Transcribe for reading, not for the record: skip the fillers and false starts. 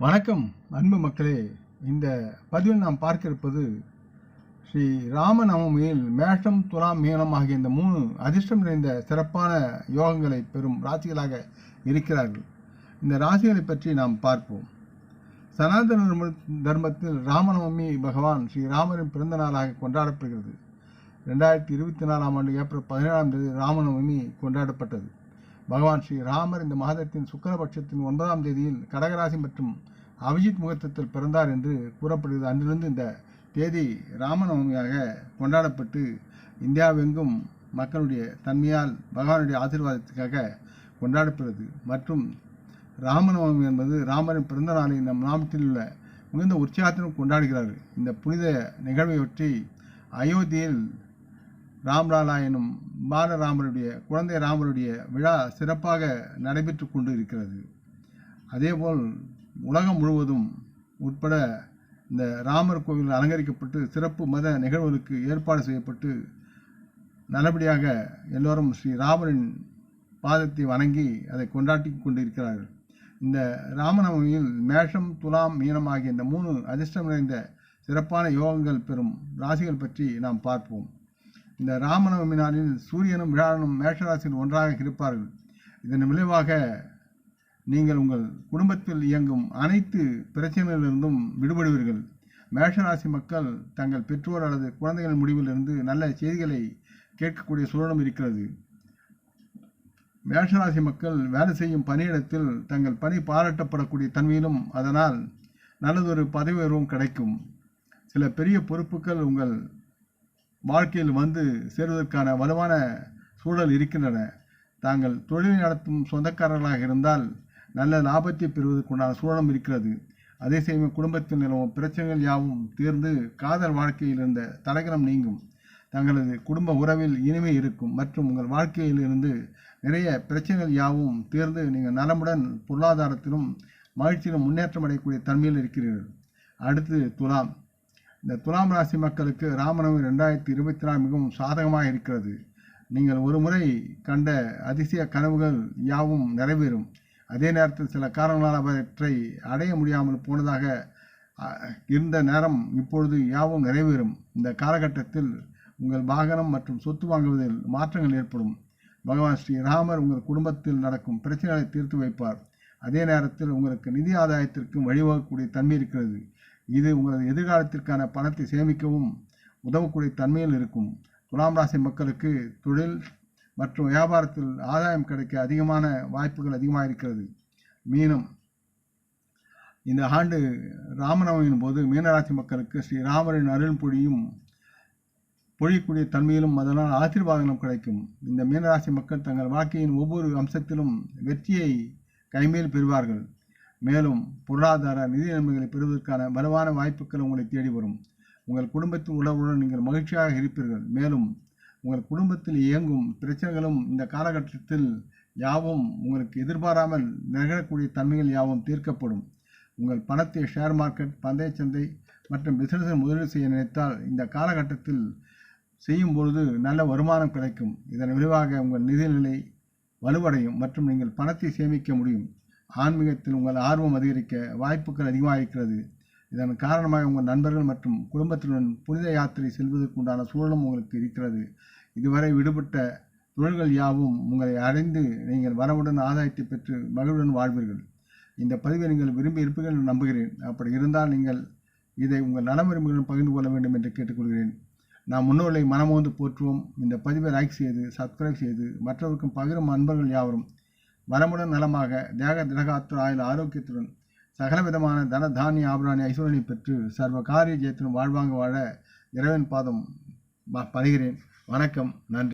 வணக்கம் அன்பு மக்களே. இந்த பதிவில் நாம் பார்க்க இருப்பது ஸ்ரீ ராமநவமியில் மேஷம், துலாம், மீனம் ஆகிய இந்த 3 அதிர்ஷ்டம் நிறைந்த சிறப்பான யோகங்களை பெறும் ராசிகளாக இருக்கிறார்கள். இந்த ராசிகளை பற்றி நாம் பார்ப்போம். சனாதன தர்மத்தில் ராமநவமி பகவான் ஸ்ரீராமரின் பிறந்த நாளாக கொண்டாடப்படுகிறது. 2024ஆம் ஆண்டு ஏப்ரல் 17ஆம் தேதி ராமநவமி கொண்டாடப்பட்டது. பகவான் ஸ்ரீராமர் இந்த மாதத்தின் சுக்கிரபட்சத்தின் 9ஆம் தேதியில் கடகராசி மற்றும் அபிஜித் முகூர்த்தத்தில் பிறந்தார் என்று கூறப்படுகிறது. அன்றிலிருந்து இந்த தேதி ராமநவமியாக கொண்டாடப்பட்டு இந்தியாவெங்கும் மக்களுடைய தன்மையால் பகவானுடைய ஆசீர்வாதத்துக்காக கொண்டாடப்படுகிறது. மற்றும் ராமநவமி என்பது ராமரின் பிறந்த நாளை நம் நாட்டில் உள்ள மிகுந்த உற்சாகத்திலும் கொண்டாடுகிறார்கள். இந்த புனித நிகழ்வை ஒட்டி அயோத்தியில் ராம்லாலா எனும் பாலராமருடைய குழந்தை ராமருடைய விழா சிறப்பாக நடைபெற்று கொண்டு இருக்கிறது. அதேபோல் உலகம் முழுவதும் உட்பட இந்த ராமர் கோவில் அலங்கரிக்கப்பட்டு சிறப்பு மத நிகழ்வுகளுக்கு ஏற்பாடு செய்யப்பட்டு நல்லபடியாக எல்லோரும் ஸ்ரீராமரின் பாதத்தை வணங்கி அதை கொண்டாடி கொண்டிருக்கிறார்கள். இந்த ராமநவமியில் மேஷம், துலாம், மீனம் ஆகிய இந்த 3 அதிர்ஷ்டம் நிறைந்த சிறப்பான யோகங்கள் பெறும் ராசிகள் பற்றி நாம் பார்ப்போம். இந்த ராமநவமி நாளில் சூரியனும் வியாழனும் மேஷராசியில் ஒன்றாக இருப்பார்கள். இதன் விளைவாக நீங்கள் உங்கள் குடும்பத்தில் இயங்கும் அனைத்து பிரச்சனைகளிலிருந்தும் விடுபடுவீர்கள். மேஷராசி மக்கள் தங்கள் பெற்றோர் அல்லது குழந்தைகள் முடிவிலிருந்து நல்ல செய்திகளை கேட்கக்கூடிய சூழலும் இருக்கிறது. மேஷராசி மக்கள் வேலை செய்யும் பணியிடத்தில் தங்கள் பணி பாராட்டப்படக்கூடிய தன்மையிலும் அதனால் நல்லதொரு பதவி உயர்வும் கிடைக்கும். சில பெரிய பொறுப்புகள் உங்கள் வாழ்க்கையில் வந்து சேருவதற்கான வலுவான சூழல் இருக்கின்றன. தாங்கள் தொழில் நடத்தும் சொந்தக்காரர்களாக இருந்தால் நல்ல லாபத்தை பெறுவதற்குண்டான சூழலும் இருக்கிறது. அதே சமயம் குடும்பத்தில் நிலவும் பிரச்சனைகள் யாவும் தீர்ந்து காதல் வாழ்க்கையில் இருந்த தடகளம் நீங்கும். தங்களது குடும்ப உறவில் இனிமை இருக்கும் மற்றும் உங்கள் வாழ்க்கையில் இருந்து நிறைய பிரச்சனைகள் யாவும் தீர்ந்து நீங்கள் நலமுடன் பொருளாதாரத்திலும் மகிழ்ச்சியிலும் முன்னேற்றம் அடையக்கூடிய தன்மையில் இருக்கிறீர்கள். அடுத்து துலாம். இந்த துலாம் ராசி மக்களுக்கு ராமநவமி 2024 மிகவும் சாதகமாக இருக்கிறது. நீங்கள் ஒரு முறை கண்ட அதிசய கனவுகள் யாவும் நிறைவேறும். அதே நேரத்தில் சில காரணங்களால் அவற்றை அடைய முடியாமல் போனதாக இருந்த நேரம் இப்பொழுது யாவும் நிறைவேறும். இந்த காலகட்டத்தில் உங்கள் வாகனம் மற்றும் சொத்து வாங்குவதில் மாற்றங்கள் ஏற்படும். பகவான் ஸ்ரீராமர் உங்கள் குடும்பத்தில் நடக்கும் பிரச்சனைகளை தீர்த்து வைப்பார். அதே நேரத்தில் உங்களுக்கு நிதி ஆதாயத்திற்கும் வழிவகக்கூடிய தன்மை இருக்கிறது. இது உங்களது எதிர்காலத்திற்கான பணத்தை சேமிக்கவும் உதவக்கூடிய தன்மையில் இருக்கும். துலாம் ராசி மக்களுக்கு தொழில் மற்றும் வியாபாரத்தில் ஆதாயம் கிடைக்க அதிகமான வாய்ப்புகள் அதிகமாக இருக்கிறது. மீனம். இந்த ஆண்டு ராமநவமியின் போது மீனராசி மக்களுக்கு ஸ்ரீராமரின் அருள் பொழியக்கூடிய தன்மையிலும் அதனால் ஆசீர்வாதங்களும் கிடைக்கும். இந்த மீனராசி மக்கள் தங்கள் வாழ்க்கையின் ஒவ்வொரு அம்சத்திலும் வெற்றியை கைமேல் பெறுவார்கள். மேலும் பொருளாதார நிதி நன்மைகளை பெறுவதற்கான வலுவான வாய்ப்புகள் உங்களை தேடி வரும். உங்கள் குடும்பத்தில் உள்ளவர்களுடன் நீங்கள் மகிழ்ச்சியாக இருப்பீர்கள். மேலும் உங்கள் குடும்பத்தில் இயங்கும் பிரச்சனைகளும் இந்த காலகட்டத்தில் யாவும் உங்களுக்கு எதிர்பாராமல் நிகழக்கூடிய தன்மைகள் யாவும் தீர்க்கப்படும். உங்கள் பணத்தை ஷேர் மார்க்கெட், பந்தய சந்தை மற்றும் பிசினஸில் முதலீடு செய்ய நினைத்தால் இந்த காலகட்டத்தில் செய்யும் பொழுது நல்ல வருமானம் கிடைக்கும். இதன் விளைவாக உங்கள் நிதிநிலை வலுவடையும் மற்றும் நீங்கள் பணத்தை சேமிக்க முடியும். ஆன்மீகத்தில் உங்கள் ஆர்வம் அதிகரிக்க வாய்ப்புகள் அதிகமாக இருக்கிறது. இதன் காரணமாக உங்கள் நண்பர்கள் மற்றும் குடும்பத்துடன் புனித யாத்திரை செல்வதற்குண்டான சூழலும் உங்களுக்கு இருக்கிறது. இதுவரை விடுபட்ட தொழில்கள் யாவும் உங்களை அடைந்து நீங்கள் வரவுடன் ஆதாயத்தை பெற்று மகிழ்வுடன் வாழ்வீர்கள். இந்த பதிவை நீங்கள் விரும்பி இருப்பீர்கள் என்று நம்புகிறேன். அப்படி இருந்தால் நீங்கள் இதை உங்கள் நலவிரும்புகளுடன் பகிர்ந்து கொள்ள வேண்டும் என்று கேட்டுக்கொள்கிறேன். நாம் முன்னோர்களை மனமோந்து போற்றுவோம். இந்த பதிவை லைக் செய்து சப்ஸ்கிரைப் செய்து மற்றவருக்கும் பகிரும் அன்பர்கள் யாவரும் வளமுடன் நலமாக தேக திடகாத்திர ஆயுள் ஆரோக்கியத்துடன் சகலவிதமான தன தானிய ஆபராணி ஐஸ்வரனை பெற்று சர்வ காரிய ஜெயத்துடன் வாழ்வாங்க வாழ இறைவன் பாதம் பணிகிறேன். வணக்கம், நன்றி.